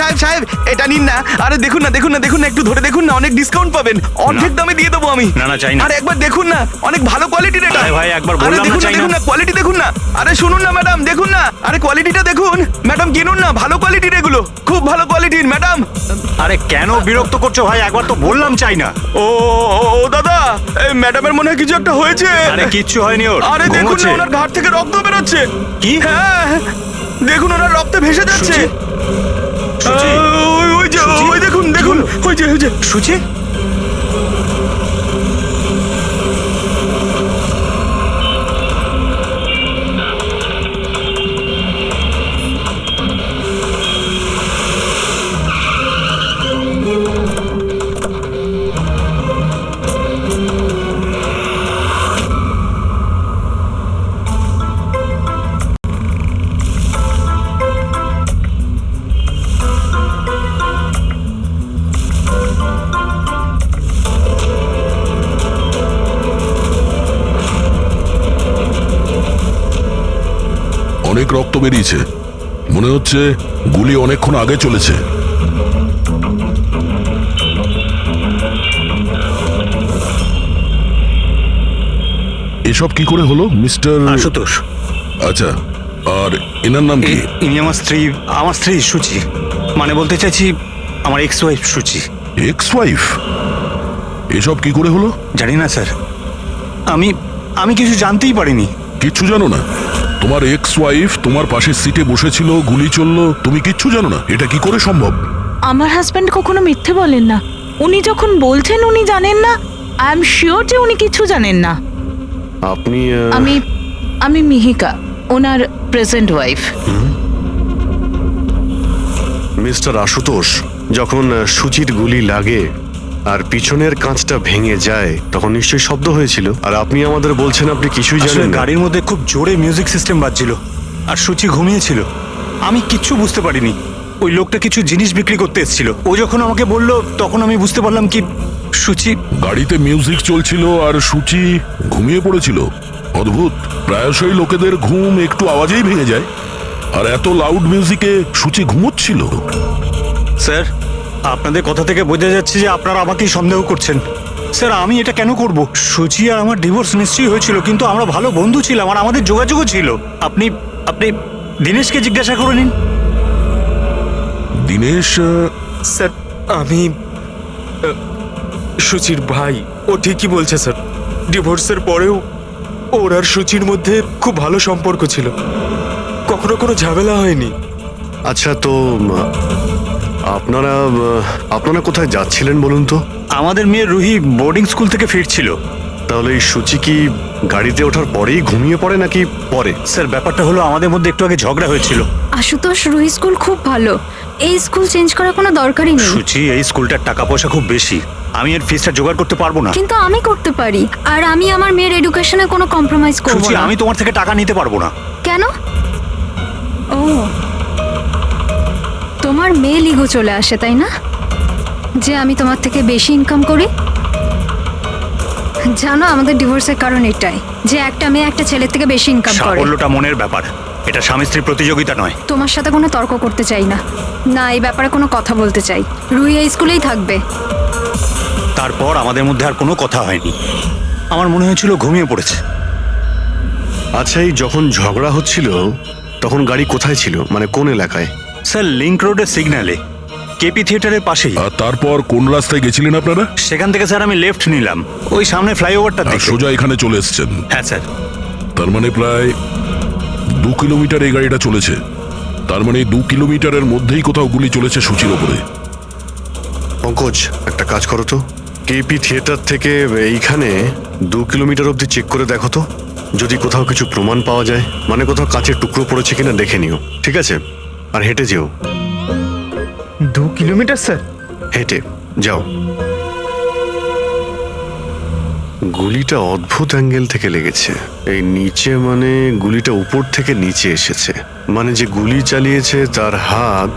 সাহেব সাহেব এটা নিন না। আরে দেখুন না দেখুন না দেখুন না, একটু ধরে দেখুন না, অনেক ডিসকাউন্ট পাবেন, অর্ধেক দামে দিয়ে দেবো আমি। না, না, চাই না। আরে একবার দেখুন না, অনেক ভালো কোয়ালিটির এটা। আরে ভাই, একবার আরে বললাম না, দেখুন না চাই না। দেখুন না, কোয়ালিটি দেখুন না। আরে শুনুন না ম্যাডাম, দেখুন না, আরে কোয়ালিটিটা দেখুন ম্যাডাম, কিনুন না, ভালো কোয়ালিটির এগুলো, খুব ভালো কোয়ালিটির ম্যাডাম। আরে কেন বিরক্ত করছো ভাই? একবার তো বললাম চাই না। ও ও, ও দাদা, এই ম্যাডামের মনে হয় কিছু একটা হয়েছে। আরে কিচ্ছু হয়নি ওর। আরে দেখুন না, ঘুমোচ্ছে। ওনার ঘাট থেকে রক্ত বেরোচ্ছে। কি? হ্যাঁ দেখুন, ওনার রক্তে ভেসে যাচ্ছে। সুচি? ওই যে সুচি? ওই দেখুন দেখুন, ওই যে সুচি? অনেক রক্ত বেরিয়েছে, মনে হচ্ছে গুলি অনেকক্ষণ আগে চলেছে। এসব কি করে হলো মিস্টার আশুতোষ। আচ্ছা, আর এনার নাম কি? ইনি আমার স্ত্রী সুচি। মানে বলতে চাইছি আমার ex wife Suchi. Ex wife? এসব কি করে হলো? জানি না স্যার, আমি কিছু জানতেই পারিনি। কিচ্ছু জানো না? তোমার এক্স ওয়াইফ তোমার পাশের সিটে বসেছিল, গুলি চললো, তুমি কিচ্ছু জানো না? এটা কি করে সম্ভব? আমার হাজব্যান্ড কখনো মিথ্যে বলেন না। উনি যখন বলছেন উনি জানেন না, আই এম শিওর যে উনি কিছু জানেন না। আপনি আমি মিহিকা, ওনার প্রেজেন্ট ওয়াইফ। মিস্টার আশুতোষ, যখন সুচির গুলি লাগে আর পিছনের কাঁচটা ভেঙে যায় তখন নিশ্চয়ই শব্দ হয়েছিল, আর আপনি আমাদের বলছেন আপনি কিছুই আসলে জানেন না। গাড়ির মধ্যে খুব জোরে মিউজিক সিস্টেম বাজছিল আর সুচি ঘুমিয়েছিল। আমি কিচ্ছু বুঝতে পারিনি। ওই লোকটা কিছু জিনিস বিক্রি করতে এসেছিল। ও যখন আমাকে বললো তখন আমি বুঝতে পারলাম কি সুচি। গাড়িতে মিউজিক চলছিল আর সূচি ঘুমিয়ে পড়েছিল। অদ্ভুত, প্রায়শই লোকেদের ঘুম একটু আওয়াজেই ভেঙে যায়, আর এত লাউড মিউজিকে সূচি ঘুমোচ্ছিল। স্যার, আপনাদের কথা থেকে বোঝা যাচ্ছে যে আপনারা আমাকেই সন্দেহ করছেন। স্যার, আমি এটা কেন করব? সুচি আর আমার ডিভোর্স নিশ্চয়ই হয়েছিল, কিন্তু আমরা ভালো বন্ধু ছিলাম আর আমাদের যোগাযোগও ছিল। আপনি দীনেশকে জিজ্ঞাসা করে নিন। দীনেশ? স্যার, আমি সুচির ভাই। ও ঠিকই বলছে স্যার, ডিভোর্সের পরেও ওর আর সুচির মধ্যে খুব ভালো সম্পর্ক ছিল, কখনো কোনো ঝামেলা হয়নি। আচ্ছা, তো আপনারা কোথায় যাচ্ছিলেন বলুন তো? আমাদের মেয়ে রুহি বোর্ডিং স্কুল থেকে ফিরছিল। তাহলে এই সুচি কি গাড়িতে ওঠার পরেই ঘুমিয়ে পড়ে নাকি পরে? স্যার, ব্যাপারটা হলো আমাদের মধ্যে একটু আগে ঝগড়া হয়েছিল। আশুতোষ, রুহি স্কুল খুব ভালো, এই স্কুল চেঞ্জ করার কোনো দরকারই নেই। সুচি, এই স্কুলটার টাকা পয়সা খুব বেশি, আমি এর ফিসটা জোগাড় করতে পারবো না। কিন্তু আমি করতে পারি, আর আমি আমার মেয়ের এডুকেশনে কোনো কম্প্রোমাইজ করব সুচি, না। আমি তোমার থেকে টাকা নিতে পারবো না। কেন? ও, তোমার মেয়ে লিগো চলে আসে তাই না, যে আমি তোমার থেকে বেশি ইনকাম করি? জানো, আমাদের ডিভোর্সের কারণ এটাই, যে একটা মেয়ে একটা ছেলের থেকে বেশি ইনকাম করে। সাফল্যটা মনের ব্যাপার, এটা স্বামী স্ত্রী প্রতিযোগিতা নয়। তোমার সাথে কোনো তর্ক করতে চাই না, না এই ব্যাপারে কোনো কথা বলতে চাই। রুহি এই স্কুলেই থাকবে। তারপর আমাদের মধ্যে আর কোনো কথা হয়নি। আমার মনে হয়েছিল ঘুমিয়ে পড়েছে। আচ্ছা, এই যখন ঝগড়া হচ্ছিল তখন গাড়ি কোথায় ছিল, মানে কোন এলাকায়? স্যার, লিংক রোডের সিগন্যালে, কেপি থিয়েটারের পাশেই। আর তারপর কোন রাস্তায় গেছিলেন আপনারা? সেখান থেকে স্যার আমি লেফট নিলাম, ওই সামনে ফ্লাইওভারটার আর দিকে। সোজা এখানে চলে এসেছেন? হ্যাঁ স্যার। তার মানে প্রায় 2 কিলোমিটার এই গাড়িটা চলেছে। তার মানে 2 কিলোমিটারের মধ্যেই কোথাও গুলি চলেছে সূচির ওপরে। পঙ্কজ, একটা কাজ করো তো, কেপি থিয়েটার থেকে এইখানে 2 কিলোমিটার অবধি চেক করে দেখো তো, যদি কোথাও কিছু প্রমাণ পাওয়া যায়, মানে কোথাও কাঁচের টুকরো পড়েছে কিনা দেখে নিও, ঠিক আছে? আর হেঁটে যেও। 2 কিলোমিটার স্যার? হেঁটে যাও। গুলিটা অদ্ভুত অ্যাঙ্গেল থেকে লেগেছে, এই নিচে, মানে গুলিটা উপর থেকে নিচে এসেছে, মানে যে গুলি চালিয়েছে তার হাত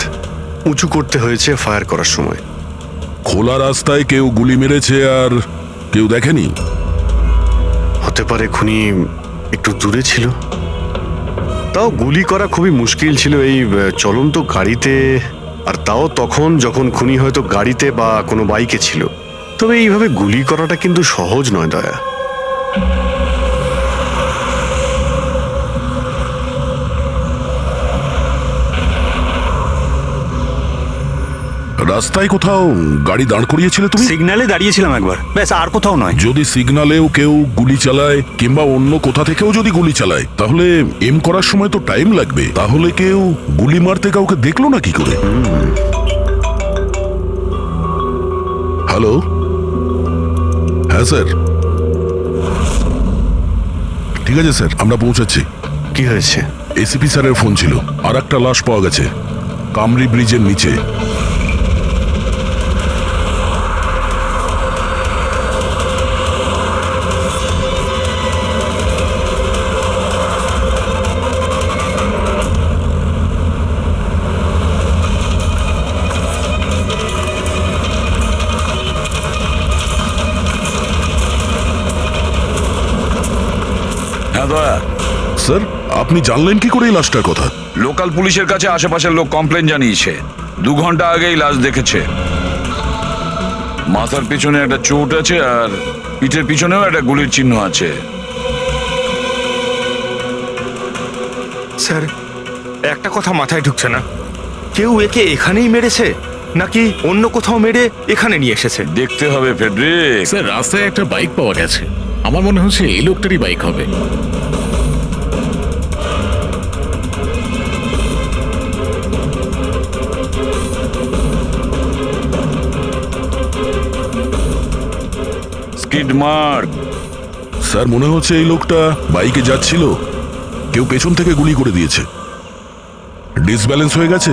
উঁচু করতে হয়েছে ফায়ার করার সময়। খোলা রাস্তায় কেউ গুলি মেরেছে আর কেউ দেখেনি? হতে পারে খুনি একটু দূরে ছিল, তাও গুলি করা খুবই মুশকিল ছিল এই চলন্ত গাড়িতে। আর তাও তখন যখন খুনি হয়তো গাড়িতে বা কোনো বাইকে ছিল। তবে এইভাবে গুলি করাটা কিন্তু সহজ নয় দয়া। রাস্তায় কোথাও গাড়ি দাঁড় করিয়েছিলে তুমি? সিগন্যালে দাঁড়িয়েছিলাম একবার, ব্যাস, আর কোথাও নয়। যদি সিগন্যালেও কেউ গুলি চালায় কিংবা অন্য কোথা থেকেও যদি গুলি চালায়, তাহলে এম করার সময় তো টাইম লাগবে। তাহলে কেউ গুলি মারতে কাউকে দেখলো না কি করে? হ্যালো, হ্যাঁ স্যার, ঠিক আছে স্যার, আমরা পৌঁছাচ্ছি। কি হয়েছে? এসিপি স্যারের ফোন ছিল, আর একটা লাশ পাওয়া গেছে কামরি ব্রিজের নিচে। হ্যাঁ দয়া, স্যার, আপনি জানলেন কি করে এই লাশটার কথা? লোকাল পুলিশের কাছে আশেপাশের লোক কমপ্লেন জানিয়েছে। 2 ঘন্টা আগেই লাশ দেখেছে। মাথার পিছনে একটা চোট আছে আর পিঠের পিছনেও একটা গুলির চিহ্ন আছে। স্যার, একটা কথা মাথায় ঢুকছে না, কেউ একে এখানেই মেরেছে নাকি অন্য কোথাও মেরে এখানে নিয়ে এসেছে? দেখতে হবে ফেডরিক। স্যার, রাস্তায় একটা বাইক পাওয়া গেছে। আমার মনে হচ্ছে এই লোকটারই বাইক হবে। Skid mark. স্যার, মনে হচ্ছে এই লোকটা বাইকে যাচ্ছিল, কেউ পেছন থেকে গুলি করে দিয়েছে। ডিসব্যালেন্স হয়ে গেছে,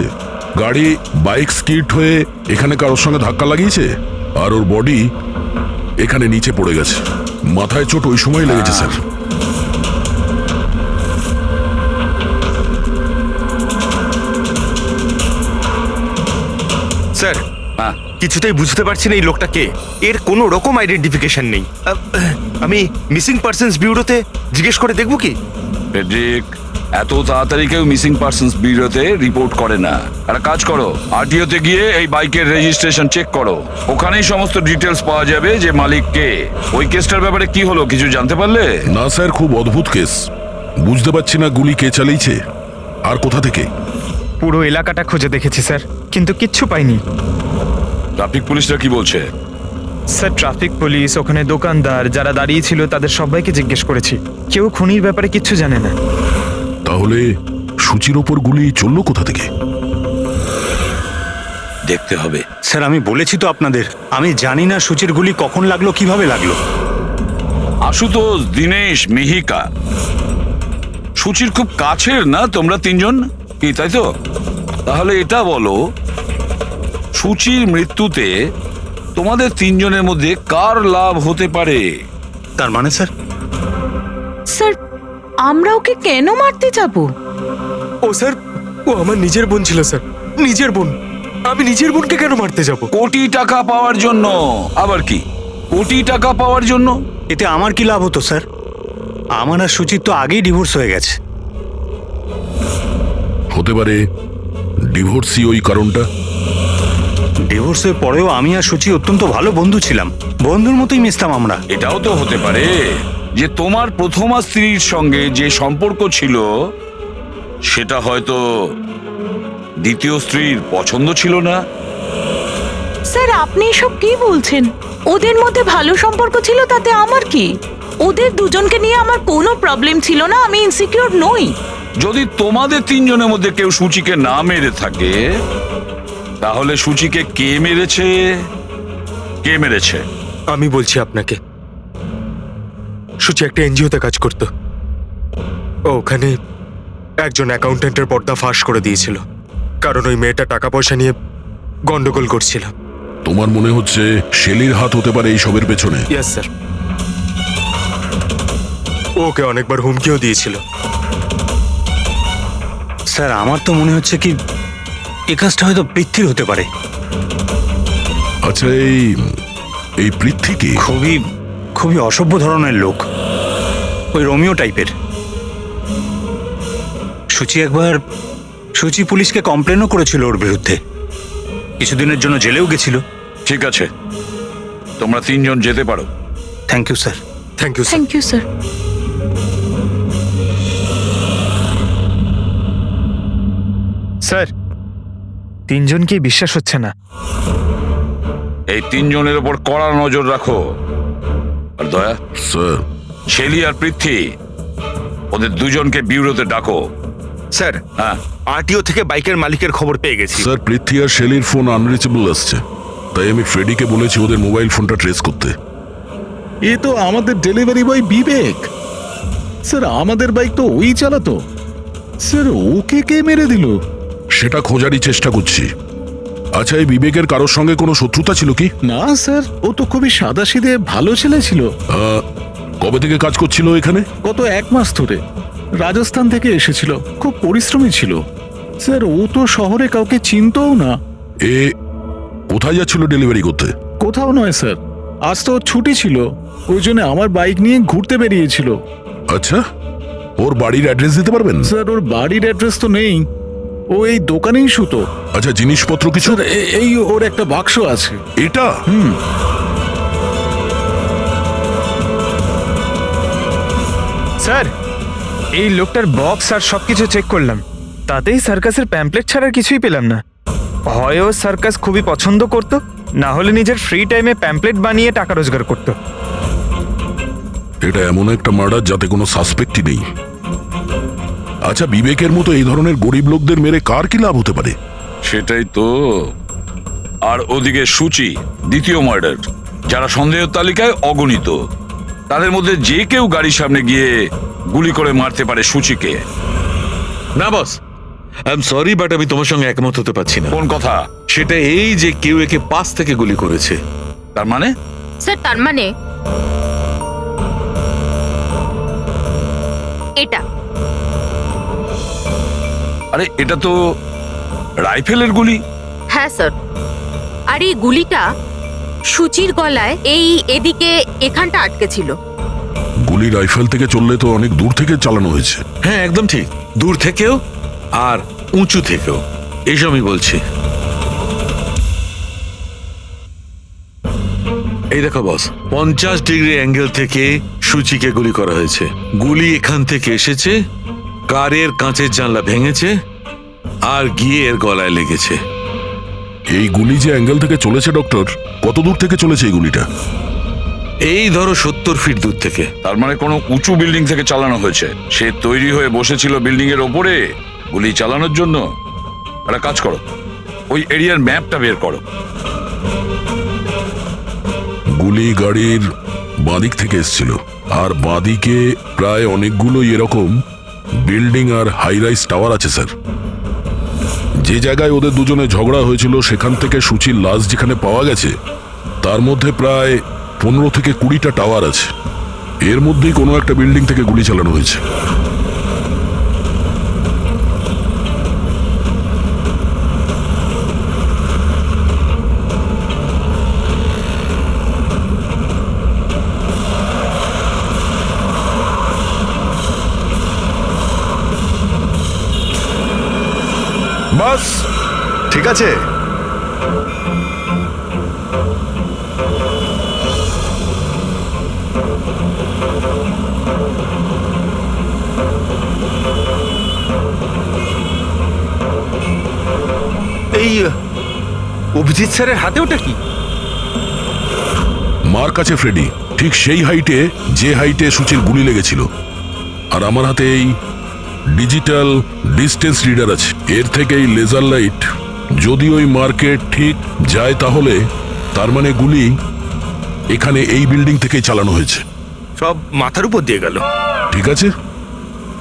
গাড়ি বাইক স্কিড হয়ে এখানে কারোর সঙ্গে ধাক্কা লাগিয়েছে, আর ওর বডি এখানে নিচে পড়ে গেছে। মাথায় চোট ওই সময় লেগেছে স্যার। স্যার, হ্যাঁ, কিছুতেই বুঝতে পারছি না এই লোকটা কে। এর কোনো রকম আইডেন্টিফিকেশন নেই। আমি মিসিং পার্সনস ব্যুরোতে জিজ্ঞেস করে দেখব কি? ফেডরিক, এত তাড়াতাড়ি কেউ মিসিং পার্সনস ব্যুরোতে রিপোর্ট করে না। একটা কাজ করো, আরটিওতে গিয়ে এই বাইকের রেজিস্ট্রেশন চেক করো। ওখানেই সমস্ত ডিটেলস পাওয়া যাবে যে মালিক কে। ওই কেসটার ব্যাপারে কি হলো কিছু জানতে পারলে? না স্যার, খুব অদ্ভুত কেস। বুঝতে পারছি না গুলি কে চালিয়েছে আর কোথা থেকে। পুরো এলাকাটা খুঁজে দেখেছি স্যার, কিন্তু কিচ্ছু পাইনি। ট্রাফিক পুলিশরা কি বলছে? স্যার, ট্রাফিক পুলিশ, ওখানে দোকানদার যারা দাঁড়িয়ে ছিল তাদের সবাইকে জিজ্ঞেস করেছি, কেউ খুনির ব্যাপারে কিচ্ছু জানে না। তাহলে সূচির ওপর গুলি চললো কোথা থেকে? দেখতে হবে। স্যার, আমি বলেছি তো আপনাদের, আমি জানি না সূচির গুলি কখন লাগলো, কিভাবে লাগলো। আশুতোষ, দীনেশ, মিহিকা, সূচির খুব কাছের না তোমরা তিনজন, কি তাই তো? তাহলে এটা বলো, সূচির মৃত্যুতে তোমাদের তিনজনের মধ্যে কার লাভ হতে পারে? তার মানে স্যার? স্যার, আমরা ওকে কেন মারতে যাব? ও স্যার, ও আমার নিজের বোন ছিল স্যার, নিজের বোন। আমি নিজের বোনকে কেন মারতে যাব? কোটি টাকা পাওয়ার জন্য। আবার কি কোটি টাকা পাওয়ার জন্য? এতে আমার কি লাভ হতো স্যার? আমার আর সুচির তো আগেই ডিভোর্স হয়ে গেছে। হতে পারে ডিভোর্সই ওই কারণটা। ডিভোর্সের পরেও আমি আর সুচি অত্যন্ত ভালো বন্ধু ছিলাম, বন্ধুর মতোই মিশতাম আমরা। এটাও তো হতে পারে যে তোমার প্রথমা স্ত্রীর সঙ্গে যে সম্পর্ক ছিল সেটা হয়তো দ্বিতীয় স্ত্রীর পছন্দ ছিল না। স্যার, আপনি এসব কি বলছেন? ওদের মধ্যে ভালো সম্পর্ক ছিল, তাতে আমার কি? ওদের দুজনকে নিয়ে আমার কোনো প্রবলেম ছিল না, আমি ইনসিকিউর নই। যদি তোমাদের তিনজনের মধ্যে কেউ সূচিকে না মেরে থাকে, তাহলে সূচিকে কে মেরেছে? কে মেরেছে? আমি বলছি আপনাকে, সূচি একটা এনজিওতে কাজ করত। ও ওখানে একজন অ্যাকাউন্টেন্টের পর্দা ফাঁস করে দিয়েছিল, কারণ ওই মেয়েটা টাকা পয়সা নিয়ে গন্ডগোল করছিল। তোমার মনে হচ্ছে শেলির হাত হতে পারে এই সবের পেছনে? ইয়েস স্যার, ওকে অনেকবার হুমকিও দিয়েছিল। স্যার, আমার তো মনে হচ্ছে কি এই কাজটা হয়তো পৃথ্বীর হতে পারে। আচ্ছা, এই পৃথ্বী কি? খুবই খুবই অসভ্য ধরনের লোক, ওই রোমিও টাইপের। সুচি পুলিশকে কমপ্লেনও করেছিল ওর বিরুদ্ধে। কিছুদিনের জন্য জেলেও গেছিল। ঠিক আছে, তোমরা তিনজন যেতে পারো। Thank you sir. Thank you sir. Thank you sir. Sir, তিনজনকেই বিশ্বাস হচ্ছে না। এই তিনজনের ওপর কড়া নজর রাখো। আর দয়া, স্যার শেলি আর পৃথ্বী, ওদের দুজনকে বিউরোতে ডাকো। স্যার, হ্যাঁ, আরটিও থেকে বাইকের মালিকের খবর পেয়ে গেছি। স্যার পৃথ্বী আর শেলির ফোন আনরিচেবল আসছে, তাই আমি ফ্রেডিকে বলেছি ওদের মোবাইল ফোনটা ট্রেস করতে। এ তো আমাদের ডেলিভারি বয় বিবেক। স্যার আমাদের বাইক তো ওই চালাতো। স্যার ওকে কে মেরে দিল? সেটা খোঁজারই চেষ্টা করছি। আচ্ছা, এই বিবেকের কারোর সঙ্গে কোনো শত্রুতা ছিল কি? না স্যার, ও তো খুবই সাদাসিধে ভালো ছেলে ছিল। কবে থেকে কাজ করছিল এখানে? গত 1 মাস ধরে রাজস্থান থেকে এসেছিল, খুব পরিশ্রমী ছিল। স্যার ও তো শহরে কাউকে চিনতও না। এ কোথায় যাচ্ছিল ডেলিভারি করতে? কোথাও নয় স্যার, আজ তো ওর ছুটি ছিল, ওই জন্য আমার বাইক নিয়ে ঘুরতে বেরিয়েছিল। আচ্ছা, ওর বাড়ির অ্যাড্রেস দিতে পারবেন? স্যার ওর বাড়ির অ্যাড্রেস তো নেই, ও এই দোকানেই শুতো। আচ্ছা, জিনিসপত্র কিছু? স্যার এই ওর একটা বাক্স আছে। এটা? স্যার, এই লোকটার বক্স আর সবকিছু চেক করলাম, তাতেই সার্কাসের প্যাম্পলেট ছাড়া কিছুই পেলাম না। হয় ও সার্কাস খুবই পছন্দ করত, না হলে নিজের ফ্রি টাইমে প্যাম্পলেট বানিয়ে টাকা রোজগার করত। এটা এমন একটা মার্ডার যাতে কোনো সাসপেক্টই নেই। আচ্ছা, বিবেকের মতো এই ধরনের গরিব লোকদের মেরে কার কি লাভ হতে পারে? সেটাই তো। আর ওদিকে সূচি, দ্বিতীয় মার্ডার, যারা সন্দেহের তালিকায় অগণিত। তাদের মধ্যে যে কেউ গাড়ির সামনে গিয়ে গুলি করে মারতে পারে সূচিকে। না বস, আই এম সরি বাট আমি তোমার সঙ্গে একমত হতে পারছি না। কোন কথা? সেটা এই যে কেউ একে পাশ থেকে গুলি করেছে। তার মানে? স্যার তার মানে এটা। আরে এটা তো রাইফেলের গুলি। হ্যাঁ স্যার, আর এই গুলিটা সূচির গলায় এই এদিকে এখানটা আটকে ছিল। গুলি রাইফেল থেকে চললে তো অনেক দূর থেকে চালানো হয়েছে। হ্যাঁ একদম ঠিক, দূর থেকেও আর উঁচু থেকেও, এইসব আমি বলছি। এই দেখো বস, 50 ডিগ্রি অ্যাঙ্গেল থেকে সূচিকে গুলি করা হয়েছে। গুলি এখান থেকে এসেছে, কারের কাঁচের জানলা ভেঙেছে আর গিয়ে এর গলায় লেগেছে। এই গুলি যে অ্যাঙ্গেল থেকে চলেছে ডক্টর, কত দূর থেকে চলেছে এই গুলিটা? এই ধরো 70 ফিট দূর থেকে। তার মানে কোনো উঁচু বিল্ডিং থেকে চালানো হয়েছে। সে তৈরি হয়ে বসেছিল বিল্ডিং এর ওপরে গুলি চালানোর জন্য। একটা কাজ করো, ওই এরিয়ার ম্যাপটা বের করো। গুলি গাড়ির বাঁদিক থেকে এসেছিল, আর বাঁদিকে প্রায় অনেকগুলো এরকম বিল্ডিং আর হাই রাইজ টাওয়ার আছে স্যার। যে জায়গায় ওদের দুজনে ঝগড়া হয়েছিল সেখান থেকে সূচির লাশ যেখানে পাওয়া গেছে, তার মধ্যে প্রায় 15 থেকে 20টা টাওয়ার আছে। এর মধ্যেই কোনো একটা বিল্ডিং থেকে গুলি চালানো হয়েছে। বাস ঠিক আছে। এই অভিজিৎ স্যারের হাতে ওটা কি? মার কাছে ফ্রেডি, ঠিক সেই হাইটে যে হাইটে সূচির গুলি লেগেছিল। আর আমার হাতে এই ডিজিটাল ডিস্টেন্স রিডার আছে। এর থেকে এই লেজার লাইট যদি ওই মার্কেট ঠিক যায়, তাহলে তার মানে গুলি এখানে এই বিল্ডিং থেকেই চালানো হয়েছে। সব মাথার উপর দিয়ে গেল। ঠিক আছে,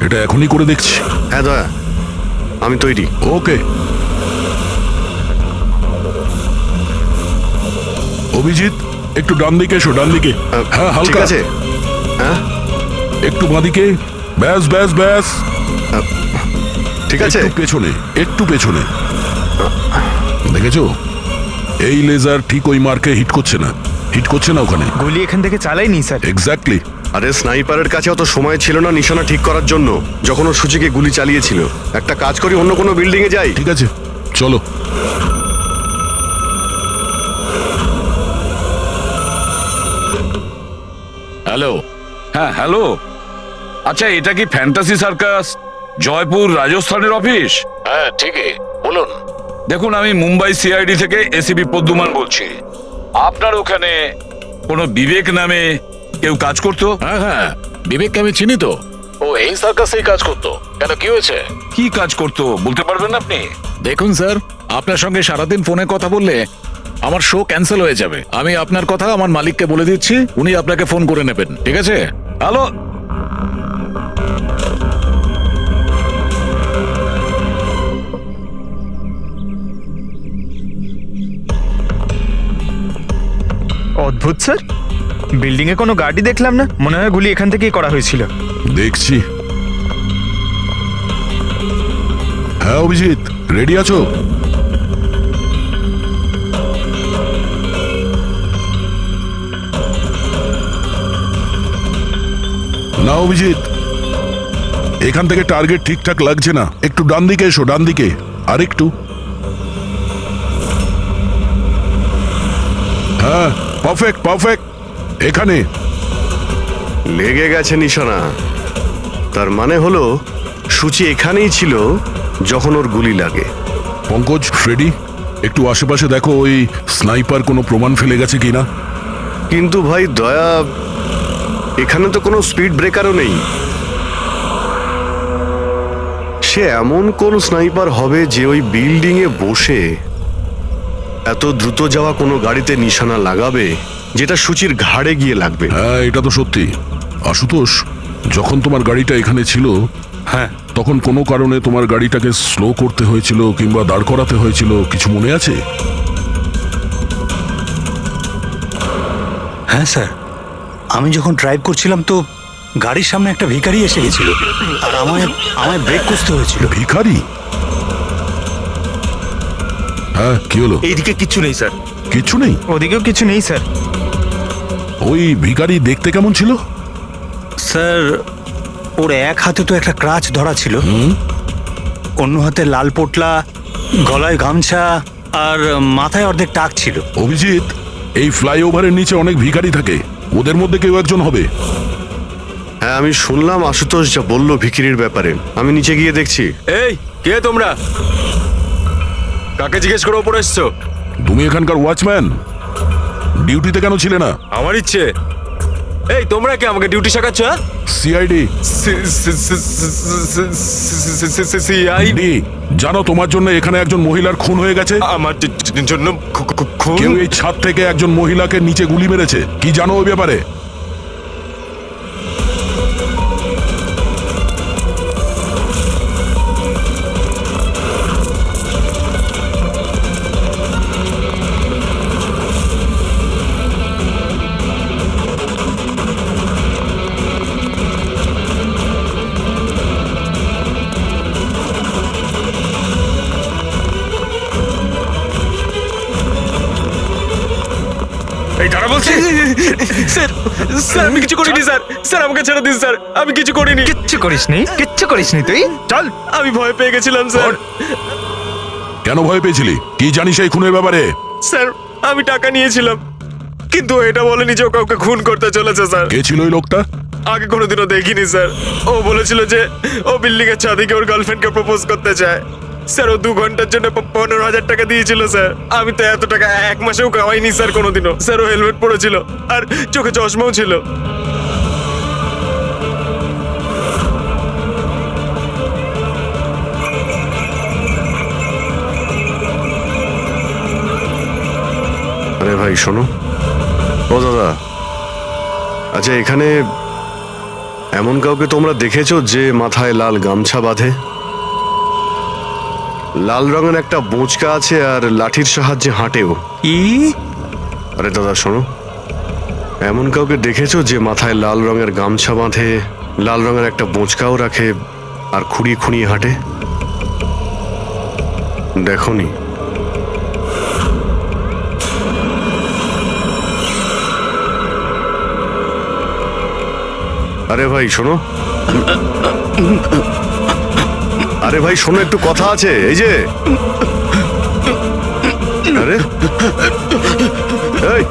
এটা এখনই করে দেখছি। হ্যাঁ দয়া, আমি তৈরি। ওকে। অভিজিৎ, একটু ডান দিকে এসো, ডান দিকে। হ্যাঁ, ঠিক হালকা আছে। হ্যাঁ একটু বাঁদিকে। ব্যাস ব্যাস ব্যাস। ঠিক আছে। একটু পেছনে, একটু পেছনে। দেখেছো, এই লেজার ঠিক ওই মার্কে হিট করছে না, হিট করছে না ওখানে। গুলি এখান থেকে চালাইনি স্যার। এক্স্যাক্টলি। আরে স্নাইপারের কাছে অত সময় ছিল না নিশানা ঠিক করার জন্য যখন ও সূচিকে গুলি চালিয়েছিল। একটা কাজ করি, অন্য কোনো বিল্ডিং এ যাই। ঠিক আছে, চলো। হ্যালো। হ্যাঁ হ্যালো, আচ্ছা এটা কি ফ্যান্টাসি সার্কাস জয়পুর রাজস্থানের অফিস? হ্যাঁ ঠিকই, বলুন। দেখুন, আমি মুম্বাই সিআইডি থেকে এসিপি পদ্মুমান বলছি। আপনার ওখানে কোনো বিবেক নামে কেউ কাজ করতো? হ্যাঁ হ্যাঁ, বিবেককে আমি চিনি তো। ও এই সার্কাসেই কাজ করতো। কেন, কি হয়েছে? কি কাজ করতো বলতে পারবেন আপনি? দেখুন স্যার, আপনার সঙ্গে সারাদিন ফোনে কথা বললে আমার শো ক্যান্সেল হয়ে যাবে। আমি আপনার কথা আমার মালিককে বলে দিচ্ছি, উনি আপনাকে ফোন করে নেবেন, ঠিক আছে? হ্যালো, অদ্ভুত স্যার, বিল্ডিং এ কোনো গাড়ি দেখলাম না, মনে হয় গুলি এখান থেকেই করা হয়েছিল। দেখছি। হ্যাঁ অভিজিৎ, রেডি আছো? না অভিজিৎ, এখান থেকে টার্গেট ঠিকঠাক লাগছে না, একটু ডান দিকে এসো, ডান দিকে আর একটু। হ্যাঁ পারফেক্ট পারফেক্ট, এখানে লেগে গেছে নিশানা। তার মানে হলো সূচি এখানেই ছিল যখন ওর গুলি লাগে। পঙ্কজ, ফ্রেডি, একটু আশেপাশে দেখো ওই স্নাইপার কোনো প্রমাণ ফেলে গেছে কিনা। কিন্তু ভাই দয়া, এখানে তো কোনো স্পিড ব্রেকারও নেই। সে এমন কোন স্নাইপার হবে যে ওই বিল্ডিং এ বসে এত দ্রুত যাওয়া কোনো গাড়িতে নিশানা লাগাবে যেটা সূচির ঘাড়ে গিয়ে লাগবে? হ্যাঁ এটা তো সত্যি। আশুতোষ, যখন তোমার গাড়িটা এখানে ছিল, হ্যাঁ তখন কোনো কারণে তোমার গাড়িটাকে স্লো করতে হয়েছিল কিংবা দাঁড় করাতে হয়েছিল, কিছু মনে আছে? হ্যাঁ স্যার, আমি যখন ড্রাইভ করছিলাম তো গাড়ির সামনে একটা ভিখারি এসে গেছিল, আর আমায় ব্রেক করতে হয়েছিল। ভিখারি? হ্যাঁ কি হলো? এইদিকে কিচ্ছু নেই স্যার। কিছু নেই? ওদিকেও কিছু নেই স্যার। ওই ভিখারি দেখতে কেমন ছিল? স্যার, ওর এক হাতে তো একটা ক্রাচ ধরা ছিল, অন্য হাতে লাল পোটলা, গলায় গামছা, আর মাথায় অর্ধেক টাক ছিল। অভিজিৎ, এই ফ্লাইওভারের নিচে অনেক ভিখারি থাকে, ওদের মধ্যে কেউ একজন হবে। হ্যাঁ আমি শুনলাম আশুতোষ যা বললো ভিখিরির ব্যাপারে। আমি নিচে গিয়ে দেখছি। এই কে তোমরা? কাকে জিজ্ঞেস করে ওপরে এসছো? তুমি এখানকার ওয়াচম্যান, ডিউটিতে কেন ছিলে না? আমার ইচ্ছে। এই তোমরা কি আমাকে ডিউটি শেখাচ্ছ? সিআইডি। সিআইডি? জানো তোমার জন্য এখানে একজন মহিলার খুন হয়ে গেছে? আমার জন্য খুন? কেউ এই ছাদ থেকে একজন মহিলাকে নিচে গুলি মেরেছে, কি জানো ওই ব্যাপারে? এই দাঁড়া বলছি। স্যার, স্যার আমি কিছু করিনি স্যার। স্যার আমাকে ছেড়ে দিন স্যার, আমি কিছু করিনি। কিচ্ছু করিসনি, কিচ্ছু করিসনি তুই, চল। আমি ভয় পেয়ে গেছিলাম স্যার। কেন ভয় পেয়েছিলি? কি জানিস এই খুনের ব্যাপারে? স্যার আমি টাকা নিয়েছিলাম, কিন্তু এটা বলেনি যে ও কাউকে খুন করতে চলেছে স্যার। কে ছিল ওই লোকটা? আগে কোনোদিনও দেখিনি স্যার। ও বলেছিল যে ও বিল্ডিং এর ছাদে গিয়ে ওর গার্লফ্রেন্ডকে প্রপোজ করতে চায়। স্যার ও 2 ঘন্টার জন্য 15,000 টাকা দিয়েছিল স্যার। আমি তো এত টাকা এক মাসেও কামাইনি স্যার কোনোদিনও। স্যার ও হেলমেট পরেছিল আর চোখে চশমাও ছিল। আরে ভাই শোনো। ও দাদা, আচ্ছা এখানে এমন কাউকে তোমরা দেখেছো যে মাথায় লাল গামছা বাঁধে, লাল রঙের একটা বোঁচকা আছে আর লাঠির সাহায্যে হাঁটেও? আরে দাদা শোনো, এমন কাউকে দেখেছো যে মাথায় লাল রঙের গামছা বাঁধে, লাল রঙের একটা বোঁচকাও রাখে আর খুঁড়িয়ে খুঁড়িয়ে হাঁটে? দেখোনি? আরে ভাই শোনো, আরে ভাই শোনো, একটু কথা আছে। এই যে আরে এই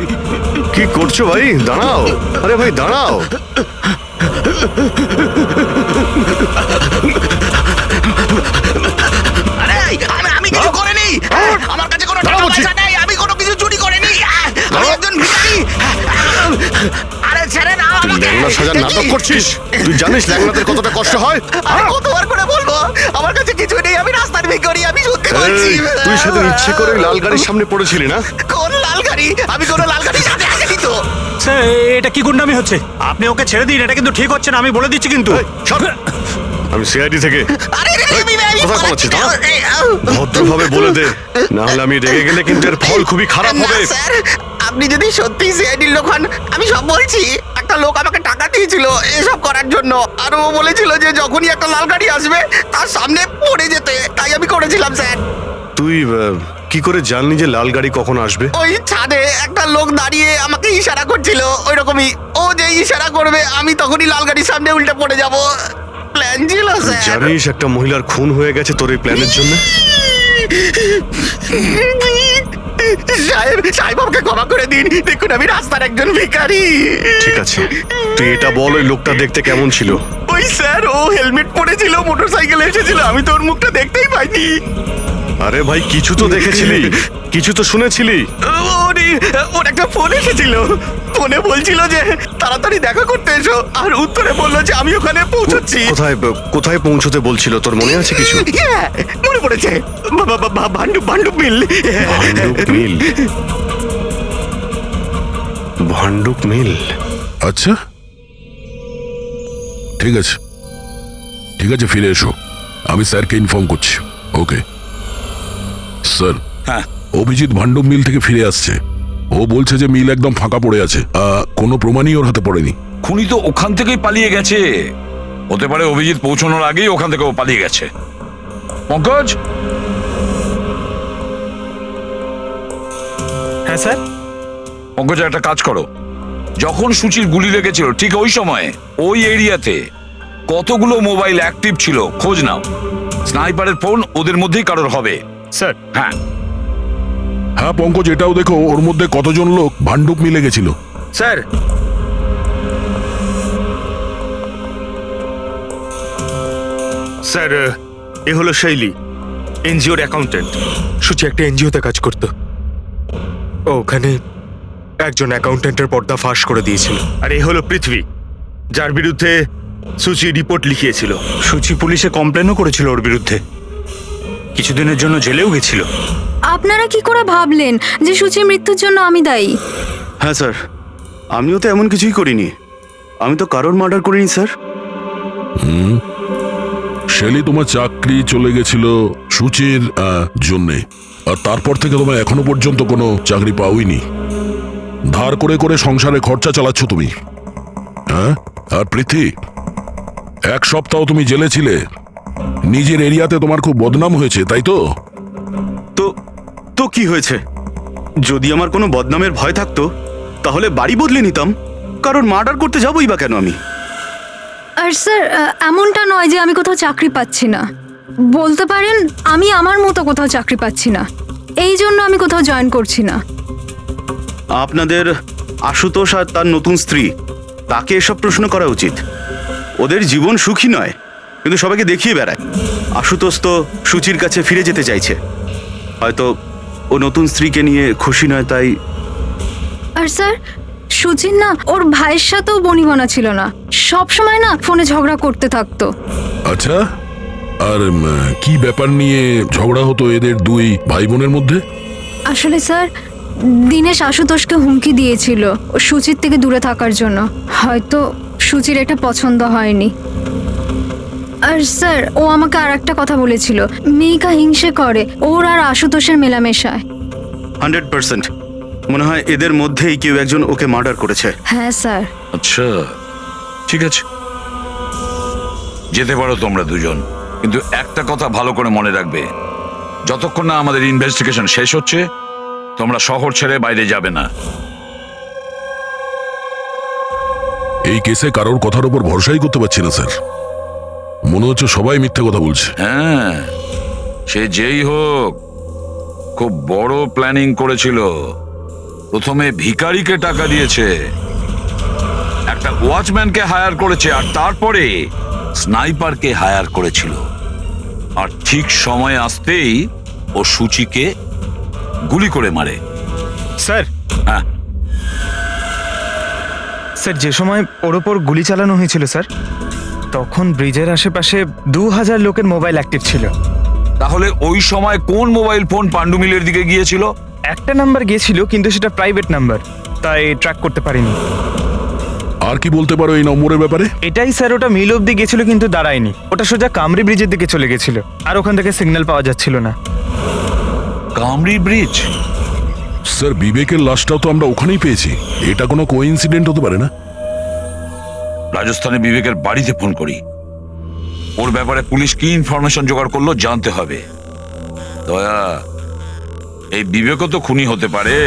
কি করছো ভাই? দাঁড়াও, আরে ভাই দাঁড়াও। আরে আমি কিছু করিনি, আমার কাছে কোনো টাকা পয়সা নেই, আমি কোনো কিছু চুরি করিনি, আমি একজন ভিখারি। আরে ছেড়ে দাও তুই আমাকে। ল্যাংড়া সাজার নাটক করছিস? তুই জানিস ল্যাংড়াদের কতটা কষ্ট হয়? আরে কতবার করে বলবো, আমার কাছে কিছু নেই, আমি রাস্তার ভিখারি, আমি সত্যি বলছি। এই, তুই সেদিন ইচ্ছে করে লাল গাড়ির সামনে পড়েছিলি না? কোন লাল গাড়ি? আমি কোনো লাল গাড়ির সাথে আসেনি তো। স্যার এটা কি গুন্ডামি হচ্ছে? আপনি ওকে ছেড়ে দিন, এটা কিন্তু ঠিক হচ্ছে না, আমি বলে দিচ্ছি কিন্তু। এই, সর। আমি সিআইডি থেকে। আরে কোথায় পালাচ্ছিস? ভদ্রভাবে বলে দে, না হলে আমি রেগে গেলে কিন্তু এর ফল খুবই খারাপ হবে। স্যার, আপনি যদি সত্যি সিআইডির লোক হন, আমি সব বলছি। একটা লোক আমাকে টাকা দিয়েছিল এসব করার জন্য, আর ও বলেছিল যে যখনই একটা লাল গাড়ি আসবে তার সামনে পড়ে যেতে, তাই আমি করেছিলাম স্যার। তুই কি করে জানলি যে লাল গাড়ি কখন আসবে? ওই ছাদে একটা লোক দাঁড়িয়ে আমাকে ইশারা করছিল, ওই রকমই। ও যে ইশারা করবে আমি তখনই লাল গাড়ির সামনে উল্টে পড়ে যাব। প্ল্যান ছিল স্যার। জানিস একটা মহিলার খুন হয়ে গেছে তোর এই প্ল্যানের জন্য? সাহেব আমাকে ক্ষমা করে দিন, দেখুন আমি রাস্তার একজন ভিখারি। ঠিক আছে, তুই এটা বল ওই লোকটা দেখতে কেমন ছিল? ওই স্যার, ও হেলমেট পরেছিল, মোটরসাইকেলে এসেছিল, আমি তো ওর মুখটা দেখতেই পাইনি। আরে ভাই কিছু তো দেখেছিলি, কিছু তো শুনেছিলি। ওর একটা ফোন এসেছিল, ফোনে বলছিল যে তাড়াতাড়ি দেখা করতে এসো, আর উত্তরে বললো যে আমি ওখানে পৌঁছচ্ছি। কোথায় কোথায় পৌঁছতে বলছিল, তোর মনে আছে কিছু? হ্যাঁ, মনে পড়েছে, ভান্ডুপ মিল। ভান্ডুপ মিল, ভান্ডুপ মিল। আচ্ছা ঠিক আছে, ঠিক আছে, ফিরে এসো, আমি স্যারকে ইনফর্ম করছি। Okay sir. হ্যাঁ অভিজিৎ ভান্ডুপ মিল থেকে ফিরে আসছে। ও বলছে যে মিল একদম ফাঁকা পড়ে আছে, কোনো প্রমাণই ওর হাতে পড়েনি। খুনি তো ওখান থেকেই পালিয়ে গেছে, হতে পারে অভিজিৎ পৌঁছানোর আগেই ওখান থেকে ও পালিয়ে গেছে। পঙ্কজ। হ্যাঁ স্যার। পঙ্কজ একটা কাজ করো, যখন সুচির গুলি লেগেছিল ঠিক ওই সময়ে ওই এরিয়াতে কতগুলো মোবাইল অ্যাক্টিভ ছিল খোঁজ নাও। স্নাইপারের ফোন ওদের মধ্যেই কারোর হবে। স্যার। হ্যাঁ হ্যাঁ পঙ্কজ, এটাও দেখো ওর মধ্যে কতজন লোক ভান্ডুপ মিলে গেছিল। স্যার। স্যার এ হলো শৈলী, এনজিওর অ্যাকাউন্টেন্ট। সুচি একটা এনজিওতে কাজ করত, ও ওখানে একজন অ্যাকাউন্টেন্টের পর্দা ফাঁস করে দিয়েছিল। আর এ হলো পৃথ্বী, যার বিরুদ্ধে সুচি রিপোর্ট লিখিয়েছিল। সুচি পুলিশে কমপ্লেনও করেছিল ওর বিরুদ্ধে, কিছুদিনের জন্য জেলেও গেছিল। আপনারা কি করে ভাবলেন যে সুচির মৃত্যুর জন্য আমি দায়ী? হ্যাঁ স্যার, আমিও তো এমন কিছুই করিনি, আমি তো কারোর মার্ডার করিনি স্যার। শেলি তোমার চাকরি চলে গেছিল সুচির জন্যে, আর তারপর থেকে তোমার এখনো পর্যন্ত কোনো চাকরি পাওইনি। ধার করে করে সংসারে খরচা চালাচ্ছ তুমি। হ্যাঁ, আর পৃথ্বী, এক সপ্তাহ তুমি জেলে ছিলে, নিজের এরিয়াতে তোমার খুব বদনাম হয়েছে, তাই তো? তো কি হয়েছে? যদি আমার কোনো বদনামের ভয় থাকতো তাহলে বাড়ি বদলে নিতাম, কারণ মার্ডার করতে যাবোই বা কেন আমি? আর স্যার এমনটা নয় যে আমি কোথাও চাকরি পাচ্ছি না, বলতে পারেন আমি আমার মতো কোথাও চাকরি পাচ্ছি না, এই জন্য আমি কোথাও জয়েন করছি না। আপনাদের আশুতোষ আর তার নতুন স্ত্রী, তাকে এসব প্রশ্ন করা উচিত। ওদের জীবন সুখী নয়, কিন্তু সবাইকে দেখিয়ে বেড়ায়। আশুতোষ তো সুচির কাছে ফিরে যেতে চাইছে, হয়তো ও নতুন স্ত্রীকে নিয়ে খুশি নয়, তাই। আর স্যার সুচির না ওর ভাইয়ের সাথেও বনিবনা ছিল না, সব সময় না ফোনে ঝগড়া করতে থাকতো। আচ্ছা, আর কি ব্যাপার নিয়ে ঝগড়া হতো এদের দুই ভাই বোনের মধ্যে? আসলে স্যার দিনেশ আশুতোষকে হুমকি দিয়েছিল ও সুচির থেকে দূরে থাকার জন্য, হয়তো সুচির এটা পছন্দ হয়নি। আর স্যার ও আমাকে আর একটা কথা বলেছিল, মেয়েকা হিংসে করে ওর আর আশুতোষের মেলামেশায়। 100% মনে হয় এদের মধ্যেই কেউ একজন ওকে মার্ডার করেছে। হ্যাঁ স্যার। আচ্ছা ঠিক আছে, যেতে পারো তোমরা দুজন, কিন্তু একটা কথা ভালো করে মনে রাখবে, যতক্ষণ না আমাদের ইনভেস্টিগেশন শেষ হচ্ছে তোমরা শহর ছেড়ে বাইরে যাবে না। এই কেসে কারোর কথার উপর ভরসাই করতে পারছি না স্যার, মনে হচ্ছে সবাই মিথ্যে কথা বলছে। হ্যাঁ, সে যেই হোক খুব বড় প্ল্যানিং করেছিল, প্রথমে ভিখারিকে টাকা দিয়েছে, একটা ওয়াচম্যানকে হায়ার করেছে, আর তারপরে স্নাইপারকে হায়ার করেছিল। আর ঠিক সময় আসতেই ও সূচিকে গুলি করে মারে। স্যার হ্যাঁ, স্যার যে সময় ওর ওপর গুলি চালানো হয়েছিল স্যার, তখন ব্রিজের আশেপাশে 2000 লোকের মোবাইল অ্যাক্টিভ ছিল। তাহলে ওই সময় কোন মোবাইল ফোন পাণ্ডু মিলের দিকে গিয়েছিল? একটা নাম্বার গিয়েছিল, কিন্তু সেটা প্রাইভেট নাম্বার, তাই ট্র্যাক করতে পারিনি। আর কি বলতে পারো এই নম্বরের ব্যাপারে? এটাই স্যার, ওটা মিল অব্দি গেছিল কিন্তু দাঁড়ায়নি, ওটা সোজা কামরি ব্রিজের দিকে চলে গেছিল, আর ওখান থেকে সিগন্যাল পাওয়া যাচ্ছিল না। কামরি ব্রিজ? স্যার বিবেকের লাশটাও তো আমরা ওখানেই পেয়েছি, এটা কোনো কোইন্সিডেন্ট হতে পারে না? রাজস্থানে বিবেকের বাড়িতে ফোন করি, ওর ব্যাপারে পুলিশ কি ইনফরমেশন জোগাড় করলো জানতে হবে। দয়া, এই বিবেকও তো খুনি হতে পারে।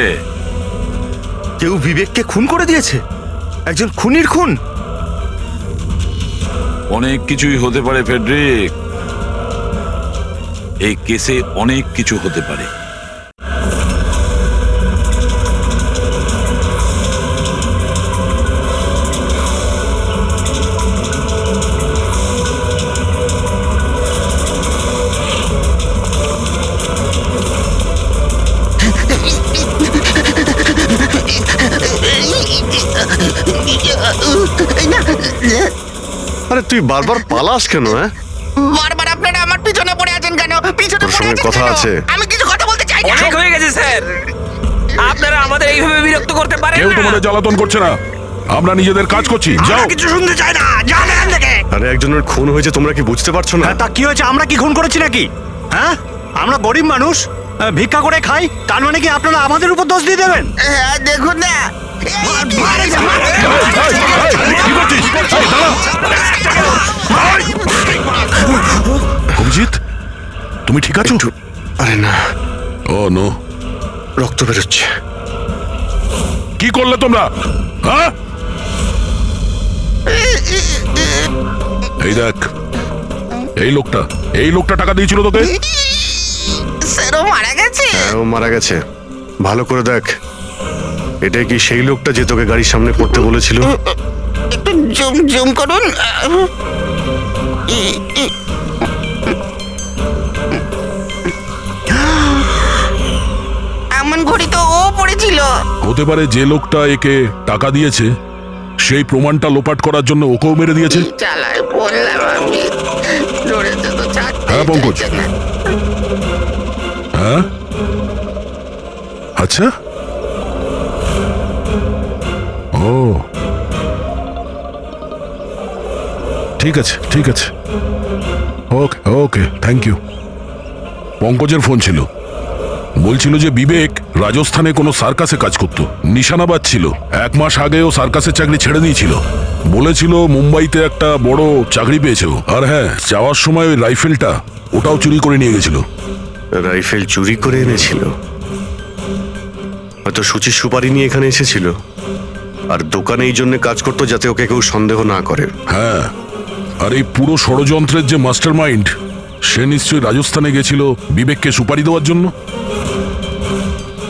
কেউ বিবেককে খুন করে দিয়েছে? একজন খুনির খুন? অনেক কিছুই হতে পারে ফেডরিক, এই কেসে অনেক কিছু হতে পারে। আরে তুই বারবার পালাস কেন? হ্যাঁ, বারবার আপনারা আমার পিছনে পড়ে আছেন কেন? পিছনে তোর পড়ে সঙ্গে আছেন কথা কেন? আছে। আমি কিছু কথা বলতে চাই না। অনেক হয়ে গেছে স্যার, আপনারা আমাদের এইভাবে বিরক্ত করতে পারেন কেউ না। তোমাদের জ্বালাতন করছে না, আমরা নিজেদের কাজ করছি। যাও। আমরা কিছু শুনতে চাই না, যান এখান থেকে। আরে একজনের খুন হয়েছে, তোমরা কি বুঝতে পারছো না? তা কি হয়েছে? আমরা কি খুন করেছি নাকি? হ্যাঁ, আমরা গরিব মানুষ, ভিক্ষা করে খাই, তার মানে কি আপনারা আমাদের উপর দোষ দিয়ে দেবেন? হ্যাঁ, দেখুন না। কি করছিস? এই, দাঁড়া। অভিজিৎ, তুমি ঠিক আছো? আরে না, ও নো, রক্ত বেরোচ্ছে। কি করলে তোমরা? হ্যাঁ, এই দেখ, এই লোকটা টাকা দিয়েছিল তোকে। স্যারও মারা গেছে? হ্যাঁ, ও মারা গেছে। ভালো করে দেখ, এটা কি সেই লোকটা যে তোকে গাড়ির সামনে পড়তে বলেছিল? একটু জুম জুম করুন। এমন ঘড়ি তো ও পড়েছিল। হতে পারে যে লোকটা একে টাকা দিয়েছে সেই প্রমাণটা লোপাট করার জন্য ওকেও মেরে দিয়েছে। চালায় বললাম আমি, ধরেছে তো ছাড়তে হ্যাঁ, পঙ্কজ। চাইছে না। হ্যাঁ, আচ্ছা। ও, ঠিক আছে, ঠিক আছে, ওকে ওকে, থ্যাংক ইউ। পঙ্কজের ফোন ছিল, বলছিল যে বিবেক রাজস্থানে কোনো সার্কাসে কাজ করত, নিশানাবাদ ছিল। 1 মাস আগেও সার্কাসের চাকরি ছেড়ে দিয়েছিল, বলেছিল মুম্বাইতে একটা বড় চাকরি পেয়েছে ও। আর হ্যাঁ, যাওয়ার সময় ওই রাইফেলটা ওটাও চুরি করে নিয়ে গেছিল। রাইফেল চুরি করে এনেছিল? হয়তো সুচির সুপারি নিয়ে এখানে এসেছিল, আর দোকানে এই জন্য কাজ করতো যাতে ওকে কেউ সন্দেহ না করে। হ্যাঁ, আর এই পুরো ষড়যন্ত্রের যে মাস্টার মাইন্ড, সে নিশ্চয়ই রাজস্থানে গেছিল বিবেককে সুপারি দেওয়ার জন্য।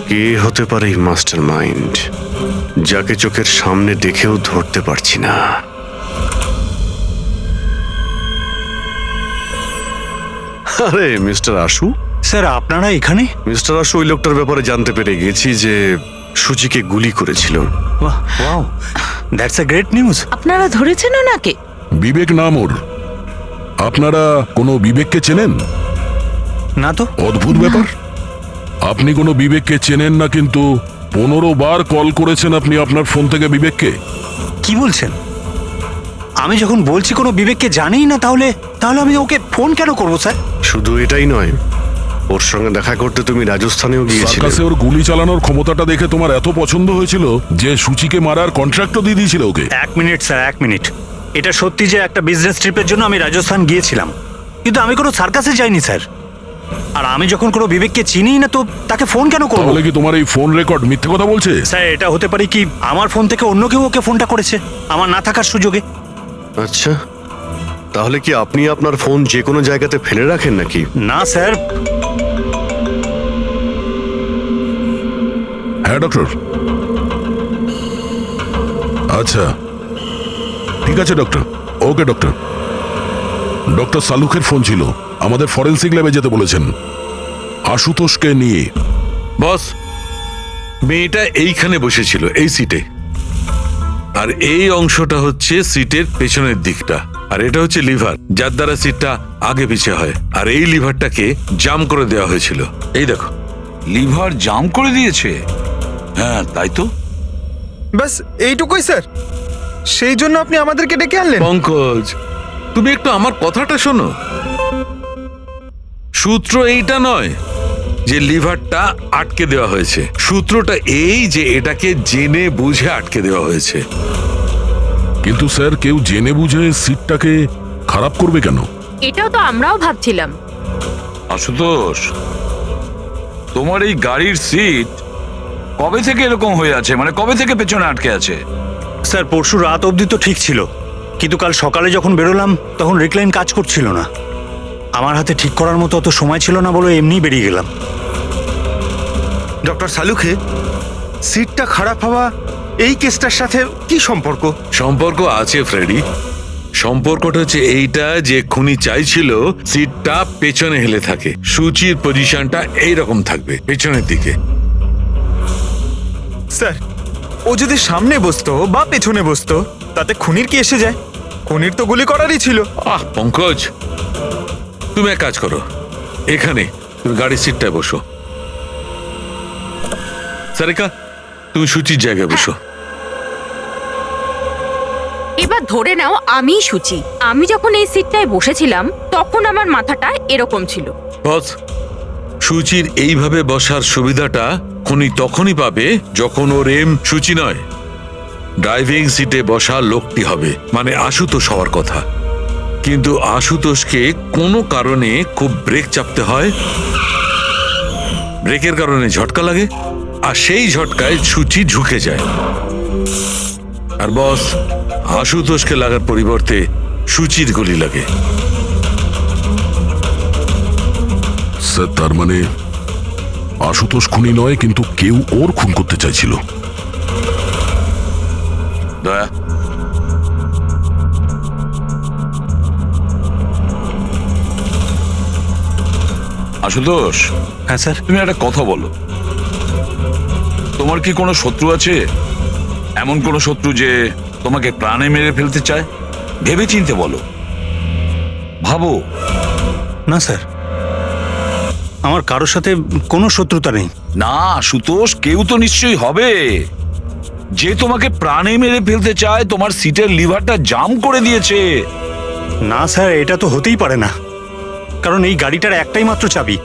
কে হতে পারে এই মাস্টার মাইন্ড, যাকে চোখের সামনে দেখেও ধরতে পারছি না? আরে মিস্টার আশু। স্যার আপনারা এখানে? মিস্টার আশু, ওই লোকটার ব্যাপারে জানতে পেরে গেছি যে সুচিকে গুলি করেছিল। বাহ, wow, that's a great news. আপনারা ধরেছেন ওনাকে? বিবেক নাম ওর। আপনারা কোনো বিবেককে চেনেন? না তো। অদ্ভুত ব্যাপার, আপনি কোনো বিবেককে চেনেন না, কিন্তু 15 বার কল করেছেন আপনি আপনার ফোন থেকে বিবেককে। কি বলছেন? আমি যখন বলছি কোনো বিবেককে জানিই না, তাহলে আমি ওকে ফোন কেন করব স্যার? শুধু এটাই নয়, ওর সঙ্গে দেখা করতে তুমি রাজস্থানেও গিয়েছিলে। সার্কাসে ওর গুলি চালানোর ক্ষমতাটা দেখে তোমার এত পছন্দ হয়েছিল যে সুচিকে মারার কন্ট্রাক্টও দিয়ে দিয়েছিল ওকে। 1 মিনিট স্যার, 1 মিনিট। এটা সত্যি যে একটা বিজনেস ট্রিপের জন্য আমি রাজস্থান গিয়েছিলাম, কিন্তু আমি কোনো সার্কাসে যাইনি স্যার। আর আমি যখন কোনো বিবেককে চিনিই না, তো তাকে ফোন কেন করব? তাহলে কি তোমার এই ফোন রেকর্ড মিথ্যে কথা বলছে? স্যার এটা হতে পারে কি আমার ফোন থেকে অন্য কেউ ওকে ফোনটা করেছে আমার না থাকার সুযোগে। আচ্ছা, তাহলে কি আপনি আপনার ফোন যে কোনো জায়গাতে ফেলে রাখেন নাকি? না স্যার। হ্যাঁ ডক্টর, আচ্ছা ঠিক আছে ডক্টর। ওকে ডক্টর। ডক্টর সালুখের ফোন ছিল, আমাদের ফরেন্সিক ল্যাবে যেতে বলেছেন আশুতোষকে নিয়ে। বস, মেয়েটা এইখানে বসেছিল এই সিটে, আর এই অংশটা হচ্ছে সিটের পেছনের দিকটা, আর এটা হচ্ছে লিভার যার দ্বারা সিটটা আগে পিছে হয়, আর এই লিভারটাকে জাম করে দেওয়া হয়েছিল। এই দেখো। লিভার জাম করে দিয়েছে? হ্যাঁ তাই তো। ব্যাস এইটুকুই স্যার, সেই জন্য আপনি আমাদেরকে ডেকে আনলেন? পঙ্কজ, তুমি একটু আমার কথাটা শোনো। সূত্র এইটা নয় যে লিভারটা আটকে দেওয়া হয়েছে, সূত্রটা এই যে এটাকে জেনে বুঝে আটকে দেওয়া হয়েছে। কিন্তু স্যার কেউ জেনে বুঝে সিটটাকে খারাপ করবে কেন? এটাও তো আমরাও ভাবছিলাম। আশুতোষ, তোমার এই গাড়ির সিট কবে থেকে এরকম হয়ে আছে? মানে কবে থেকে পেছনে আটকে আছে? স্যার পরশু রাত অবধি তো ঠিক ছিল, কিন্তু কাল সকালে যখন বেরোলাম তখন রিক্লাইন কাজ করছিল না। আমার হাতে ঠিক করার মতো অত সময় ছিল না বলে এমনি বেরিয়ে গেলাম। ডক্টর সালুখে, সিটটা খারাপ হওয়া এই কেসটার সাথে কি সম্পর্ক? সম্পর্ক আছে ফ্রেডি। সম্পর্কটা হচ্ছে এইটা যে খুনি চাইছিল সিটটা পেছনে হেলে থাকে, সুচির পজিশনটা এইরকম থাকবে পেছনের দিকে। স্যার, ও যদি সামনে বসতো বা পেছনে বসতো তাতে খুনির কি এসে যায়? খুনির তো গুলি করারই ছিল। পঙ্কজ, তুমি এক কাজ করো, এখানে তুমি গাড়ির সিটটায় বসো। সারিকা, তুমি সুচির জায়গায় বসো। এবার ধরে নাও আমি সুচি, আমি যখন এই সিটটায় বসেছিলাম তখন আমার মাথাটা এরকম ছিল। বস, সুচির এইভাবে বসার সুবিধাটা খুনি তখনই পাবে যখন ওর এম সুচি নয়, ড্রাইভিং সিটে বসা লোকটি হবে, মানে আশুতোষ হওয়ার কথা। কিন্তু আশুতোষকে কোনো কারণে খুব ব্রেক চাপতে হয়, ব্রেকের কারণে ঝটকা লাগে, আর সেই ঝটকায় সুচি ঝুঁকে যায়। আর বস, আশুতোষকে লাগার পরিবর্তে সুচির গুলি লাগে। স্যার তার মানে আশুতোষ খুনি নয়, কিন্তু কেউ ওর খুন করতে চাইছিল। দয়া, আশুতোষ। হ্যাঁ স্যার। তুমি একটা কথা বলো, তোমার কি কোনো শত্রু আছে? এমন কোনো শত্রু যে তোমাকে প্রাণে মেরে ফেলতে চায়? ভেবে চিনতে বলো, ভাবো। না স্যার, আমার কারোর সাথে কোনো শত্রুতা নেই। না আশুতোষ, কেউ তো নিশ্চয়ই হবে যে তোমাকে প্রাণে মেরে ফেলতে চায়, তোমার সিটের লিভারটা জাম করে দিয়েছে। না স্যার, এটা তো হতেই পারে না, কারণ এই গাড়িটার একটাই মাত্র চাবি,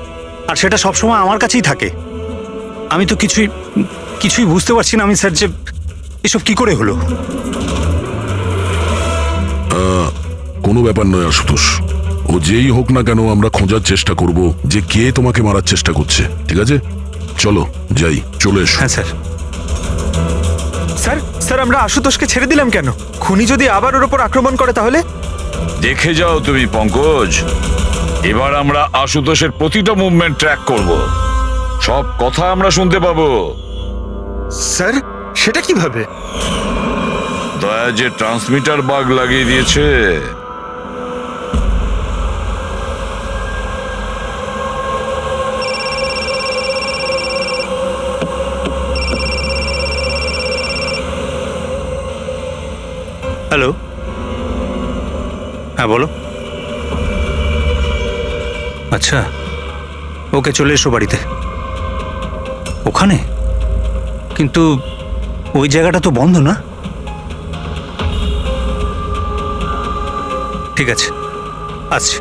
আর সেটা সবসময় আমার কাছেই থাকে। আমি তো কিছুই বুঝতে পারছি না আমি স্যার, যে এসব কি করে হলো। কোনো ব্যাপার নয় আশুতোষ, ও যেই হোক না কেন আমরা খোঁজার চেষ্টা করব যে কে তোমাকে মারার চেষ্টা করছে। ঠিক আছে, চলো যাই, চলে এসো। হ্যাঁ স্যার। স্যার স্যার, আমরা আশুতোষকে ছেড়ে দিলাম কেন? খুনি যদি আবার ওর উপর আক্রমণ করে তাহলে? দেখে যাও তুমি পঙ্কজ, এবার আমরা আশুতোষের প্রতিটা মুভমেন্ট ট্র্যাক করব, সব কথা আমরা শুনতে পাবো। স্যার, সেটা কিভাবে? দয়া যে ট্রান্সমিটার বাগ লাগিয়ে দিয়েছে। হ্যালো, হ্যাঁ বলো। আচ্ছা, ওকে চলে এসো বাড়িতে। ওখানে? কিন্তু ওই জায়গাটা তো বন্ধ না? ঠিক আছে, আসছি।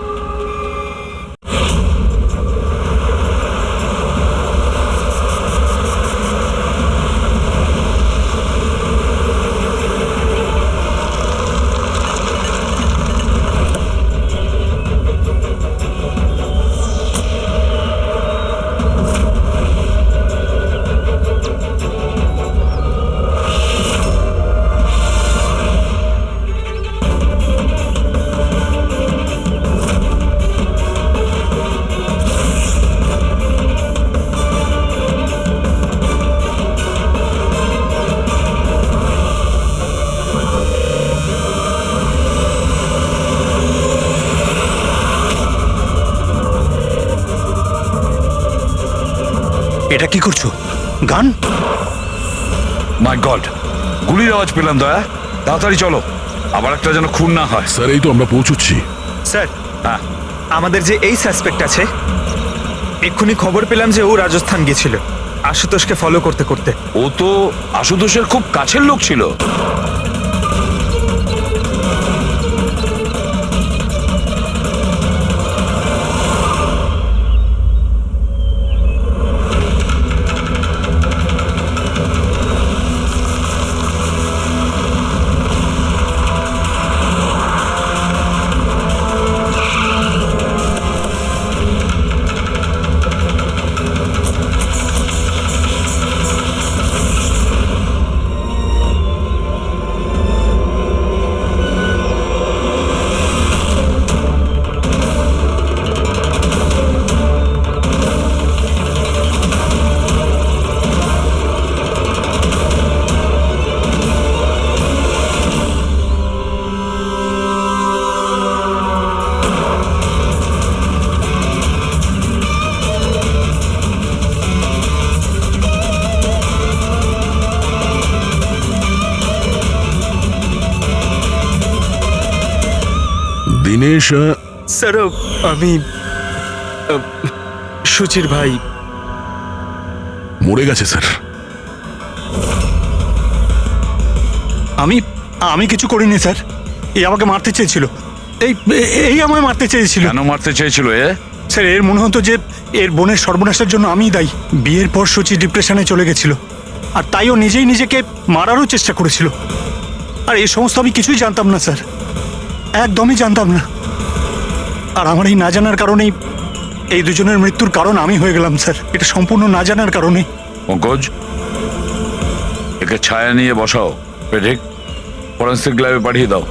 এটা কি করছো? গান? মাই গড, গুলির আওয়াজ পেলাম দয়া। তাড়াতাড়ি চলো, আবার একটা যেন খুন না হয়। স্যার এই তো আমরা পৌঁছচ্ছি। স্যার, হ্যাঁ, আমাদের যে এই সাসপেক্ট আছে, এক্ষুনি খবর পেলাম যে ও রাজস্থান গেছিল আশুতোষকে ফলো করতে করতে। ও তো আশুতোষের খুব কাছের লোক ছিল। দিনেশ স্যার, আমি সুচির ভাই। মরে গেছে স্যার। আমি আমি কিছু করিনি স্যার। এই আমাকে মারতে চেয়েছিল। এই এই আমায় মারতে চেয়েছিল। কেন মারতে চেয়েছিল এ? স্যার, এর মনে হতো যে এর বোনের সর্বনাশের জন্য আমিই দায়ী। বিয়ের পর সুচি ডিপ্রেশনে চলে গেছিল, আর তাই ও নিজেই নিজেকে মারারও চেষ্টা করেছিল। আর এই সমস্ত আমি কিছুই জানতাম না স্যার, একদমই জানতাম না। আর আমার এই না জানার কারণেই এই দুজনের মৃত্যুর কারণ আমি হয়ে গেলাম স্যার। এটা সম্পূর্ণ না জানার কারণে। পঙ্কজ, একে ছায়া নিয়ে বসাও, পেডিক ফরেন্সিক ল্যাবে পাঠিয়ে দাও।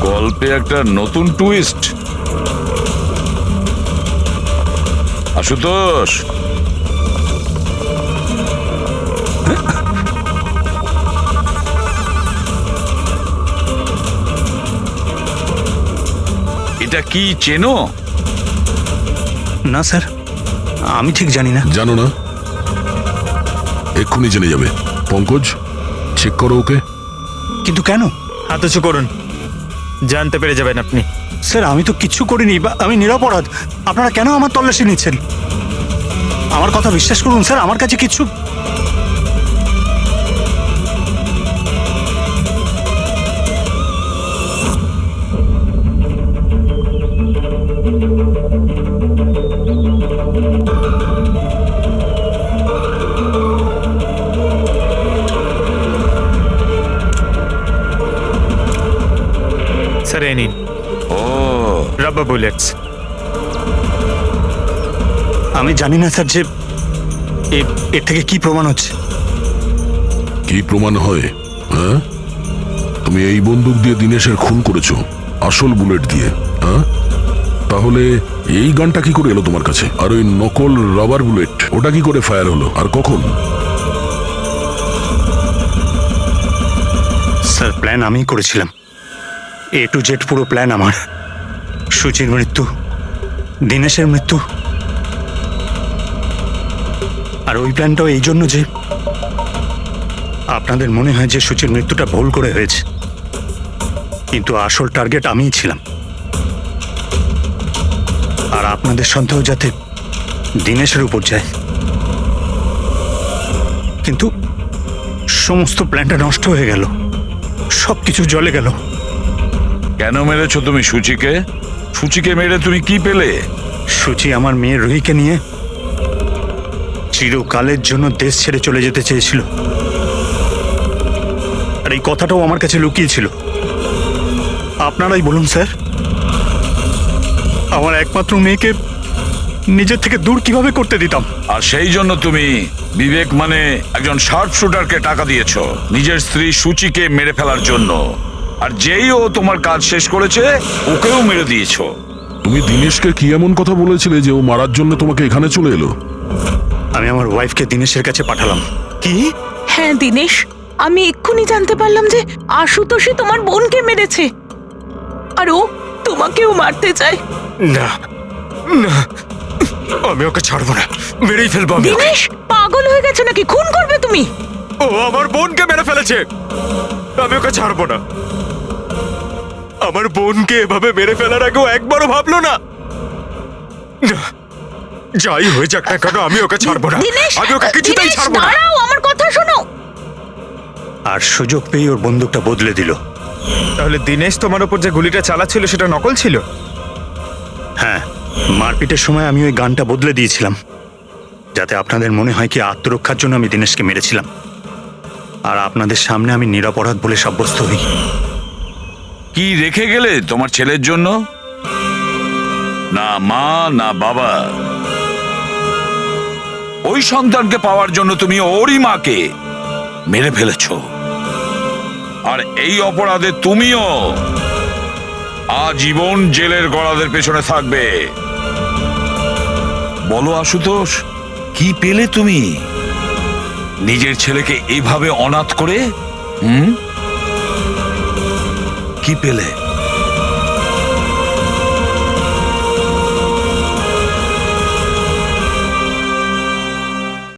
গল্পে একটা নতুন টুইস্ট। আশুতোষ, এটা কি চেনো? না স্যার, আমি ঠিক জানি না। জানো না? এক্ষুনি জেনে যাবে। পঙ্কজ, চেক করো ওকে। কিন্তু কেন? হাত উঁচু করুন, জানতে পেরে যাবেন আপনি। স্যার, আমি তো কিচ্ছু করিনি, আমি নিরপরাধ। আপনারা কেন আমার তল্লাশি নিচ্ছেন? আমার কথা বিশ্বাস করুন স্যার, আমার কাছে কিচ্ছু। স্যার, এই নিন ও, রাবার বুলেটস। আমি জানি না স্যার যে এর থেকে কি প্রমাণ হচ্ছে। কি প্রমাণ হয়? হ্যাঁ, তুমি এই বন্দুক দিয়ে দিনেশের খুন করেছো, আসল বুলেট দিয়ে। হ্যাঁ, তাহলে এই গানটা কি করে এলো তোমার কাছে? আর ওই নকল রাবার বুলেট, ওটা কি করে ফায়ার হলো আর কখন? স্যার, প্ল্যান আমিই করেছিলাম। A to Z পুরো প্ল্যান আমার। সুচির মৃত্যু, দিনেশের মৃত্যু, আর ওই প্ল্যানটাও এই জন্য যে আপনাদের মনে হয় যে সুচির মৃত্যুটা ভুল করে হয়েছে, কিন্তু আসল টার্গেট আমিই ছিলাম। আর আপনাদের সন্দেহ যাতে দিনেশের উপর যায়। কিন্তু সমস্ত প্ল্যানটা নষ্ট হয়ে গেল, সবকিছু জলে গেল। কেন মেরেছো তুমি সুচিকে? সুচিকে মেরে তুমি কি পেলে? সুচি আমার মেয়ে রুহিকে নিয়ে চিরকালের জন্য দেশ ছেড়ে চলে যেতে চেয়েছিল, আর এই কথাটাও আমার কাছে লুকিয়েছিল। আপনারাই বলুন স্যার, আমার একমাত্র মেয়েকে নিজের থেকে দূর কিভাবে করতে দিতাম? আর সেই জন্য তুমি বিবেক মানে একজন শার্প শুটারকে টাকা দিয়েছো নিজের স্ত্রী সূচিকে মেরে ফেলার জন্য, আর যেই ও তোমার কাজ শেষ করেছে ওকেও মেরে দিয়েছো। তুমি দিনেশকে কি এমন কথা বলেছিলে যে ও মারার জন্য তোমাকে এখানে চলে এলো? আমি আমার ওয়াইফকে দিনেশের কাছে পাঠালাম। কি? হ্যাঁ দিনেশ, আমি এক্ষুনি জানতে পারলাম যে আশুতোষই তোমার বোনকে মেরেছে আর ও তোমাকেও মারতে চায়। না না, আমি ওকে ছাড়বো না, মেরেই ফেলবো আমি ওকে। দিনেশ পাগল হয়ে গেছে নাকি? খুন করবে তুমি? ও আমার বোনকে মেরে ফেলেছে, আমি ওকে ছাড়বো না। আমার বোনকে এভাবে মেরে ফেলার আগেও একবারও ভাবলো না। না, যাই হয়ে যাক না কেন আমি ওকে ছাড়বো না, দিনেশ, আমি ওকে কিছুতেই দিনেশ, ছাড়বো না। দাঁড়াও, আমার কথা শোনো। আর সুযোগ পেয়ে ওর বন্দুকটা বদলে দিল। তাহলে দিনেশ তোমার উপর যে গুলিটা চালাচ্ছিল সেটা নকল ছিল? হ্যাঁ, মারপিটের সময় আমি ওই গানটা বদলে দিয়েছিলাম যাতে আপনাদের মনে হয় কি আত্মরক্ষার জন্য আমি দিনেশকে মেরেছিলাম, আর আপনাদের সামনে আমি নিরপরাধ বলে সাব্যস্ত হই। কি রেখে গেলে তোমার ছেলের জন্য? না মা না বাবা। ওই সন্তানকে পাওয়ার জন্য তুমি ওরই মাকে মেরে ফেলেছ, আর এই অপরাধে তুমিও আজীবন জেলের গড়াদের পেছনে থাকবে। বলো আশুতোষ, কি পেলে তুমি নিজের ছেলেকে এইভাবে অনাথ করে? কি পেলে?